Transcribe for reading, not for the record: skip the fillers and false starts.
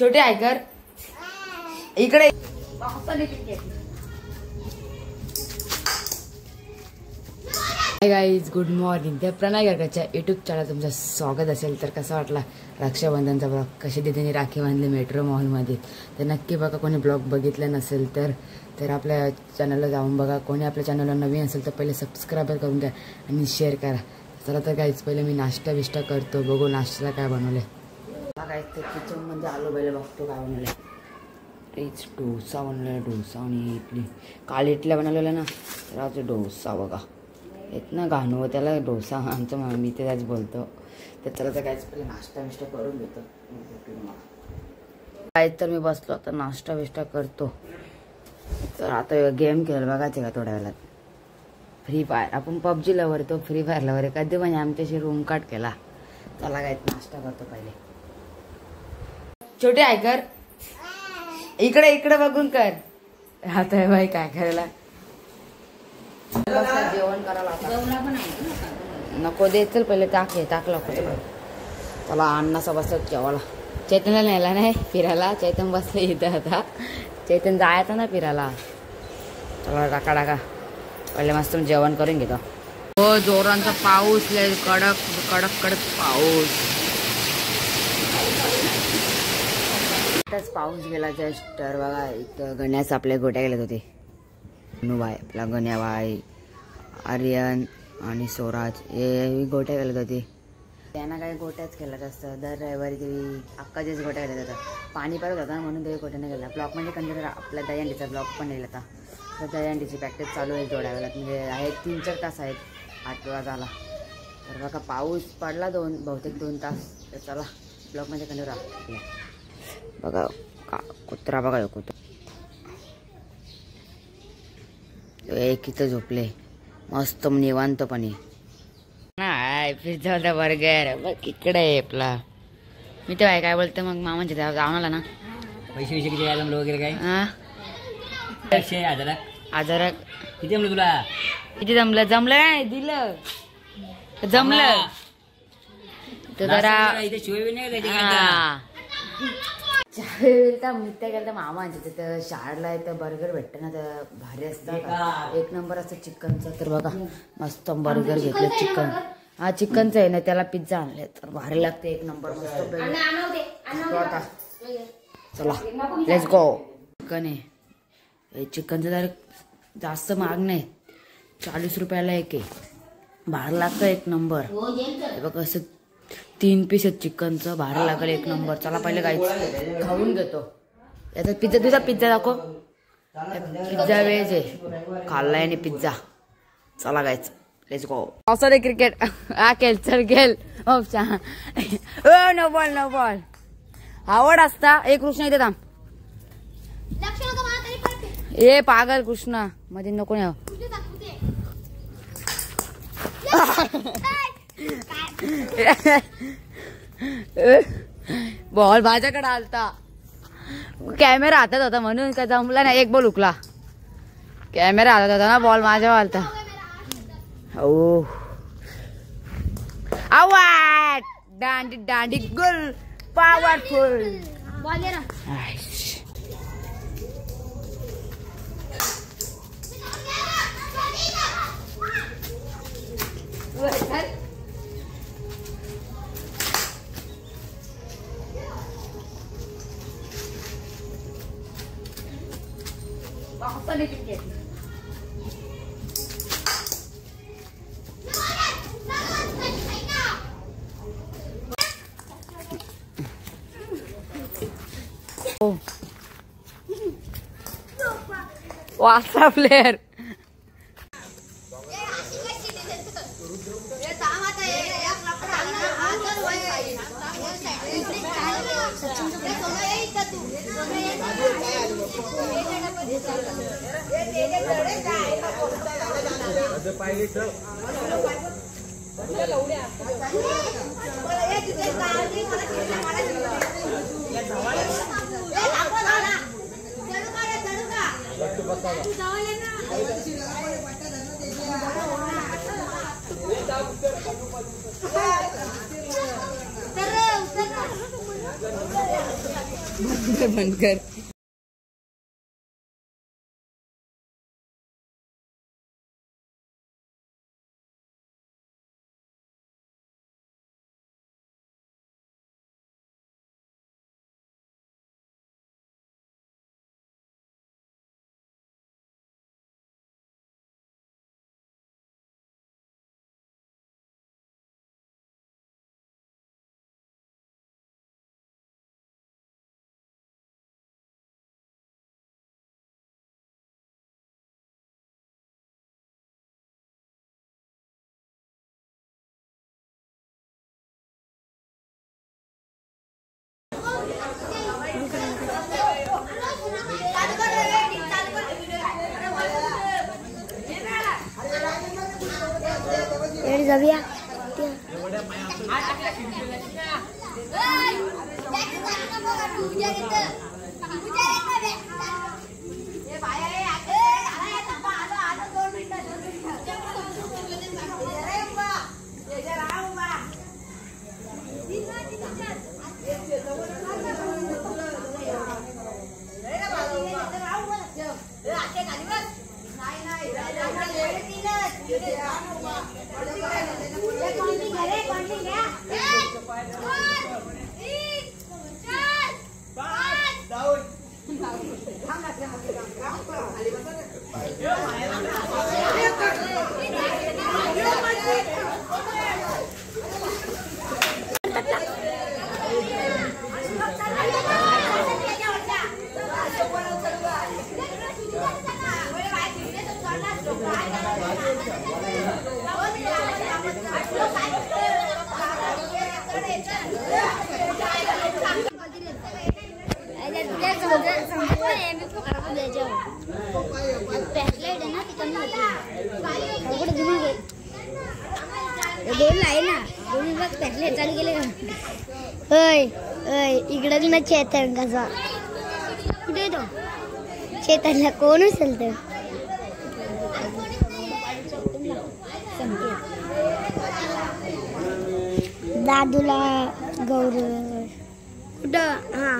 छोटे आयकर इकडे। Hi guys, good morning. त्या प्रणय गर्गाच्या युट्यूब चॅनल तुमचं स्वागत असेल। तर कसा वाटला रक्षाबंधनचा ब्लॉग, कशी दीदीने राखी बांधली मेट्रो मॉलमध्ये, तर नक्की बघा। कोणी ब्लॉग बघितला नसेल तर आपल्या चॅनलला जाऊन बघा। कोणी आपल्या चॅनलला नवीन असेल तर पहिले सबस्क्राईब करून द्या आणि शेअर करा। चला तर गाईज, पहिले मी नाश्ता बिष्टा करतो, बघू नाश्त्याला काय बनवले। गाईज ते किचनमध्ये आलो, पहिले बघतो काय बनवले। तेच डोसा बनवला, डोसा आणि इडली। काल इडल्या बनवलेल्या ना, तर आज डोसा बघा। इतना घाणू त्याला डोसा, आमचं मी ते त्याच बोलतो। तर चला तर काहीच पहिले नाश्ता बिष्टा करून घेतो। काय तर मी बसलो आता नाश्ता बिष्टा करतो। तर आता गेम खेळ बघायचे का थोड्या वेळात, फ्री फायर। आपण पबजी लवर तो फ्री फायर लवर कधी म्हणजे आमच्याशी रूम काट केला। चला काय नाश्ता करतो पहिले। छोटे आयकर इकडे इकडे बघून कर। आता बाई काय करायला जेवण करायला नको दे, चल पहिले टाकला चला अण्णाचा बसत जेवायला। चैतनला नेला नाही फिरायला, चैतन बसले इथं आता। चैतन जायचं ना फिरायला। चला टाका पहिले मस्त जेवण करून घेतो। हो जोरांचा पाऊस, कडक कडक कडक पाऊस। पाऊस गेला जस्ट। तर बघा इथं गण्यास आपल्या गोट्या गेलेत होते। भाई आपला गण्याबाई, आर्यन आणि स्वराज हे गोट्या गेलेत होते। त्यांना काही गोट्याच खेळत असतं दर रविवारी। तरी अक्काचेच गोट्या गेल्या जातात। पाणी पडत होता म्हणून ते गोट्याने गेला। ब्लॉक म्हणजे कंटिन्यू आपल्या दहीहंडीचा ब्लॉक पण येईल आता। तर दहीहंडीची प्रॅक्टिस चालू आहे थोड्या वेळात, म्हणजे आहेत 3-4 तास आहेत, 8 वाजता झाला। तर बघा पाऊस पडला बहुतेक 2 तास। तर चला ब्लॉक म्हणजे कंटिन्यू राहा। बघा कुत्रा, बघा कुत्रा एक इथं झोपले मस्त निवांतपणे। नाही पिझ्झा बर्गर बघ इकडे आहे आपला। मी तेव्हा काय बोलतो मग मामांच्या तेव्हा जाऊन आला ना। पैसे किती जमलं वगैरे काय? हजार किती जमलं तुला? किती जमलं नाही दिलं, जमलं तर जरा मित्या गेलं मामांच्या तिथं शाळेला इथं बर्गर भेटतं ना, तर भारी असतं, एक नंबर असतं चिकनचं। तर बघा मस्त बर्गर घेतलं चिकन। हा चिकनचं आहे ना, त्याला पिझ्झा आणले तर भारी लागते, एक नंबर मस्त। आता चला लेट्स गो। चिकन आहे, चिकनचं जर जास्त महाग नाही, 40 रुपयाला एक आहे, भारी लागतं एक नंबर। बघ असं 3 पीस आहेत चिकनचं, भारी लागेल एक नंबर। चला पहिले काय खाऊन घेतो। याचा पिझ्झा, तुझा पिझ्झा दाखव। पिझ्झा वेज आहे, खाल्लाय आणि पिझ्झा। चला गायच लेट्स गो। असं रे क्रिकेट हा खेळ, चल खेळ। नो बॉल नो बॉल, आवड असता एक कृष्णा इथे थांब। ए पागल कृष्णा मध्ये नको ना। बॉल माझ्याकडे आलता, कॅमेरा हातात होता म्हणून काय जमला नाही। एक बॉल हुकला, कॅमेरा हातात होता ना, बॉल माझ्यावर आलता। हो आवाज दांडी दांडी गुल पॉवरफुल बॉल ना। वासा प्लेयर बंद कर. जाऊया इकडं ना चेतन कसा कुठे तो चेतनला कोण उचलत दादूला गौरव कुठं हा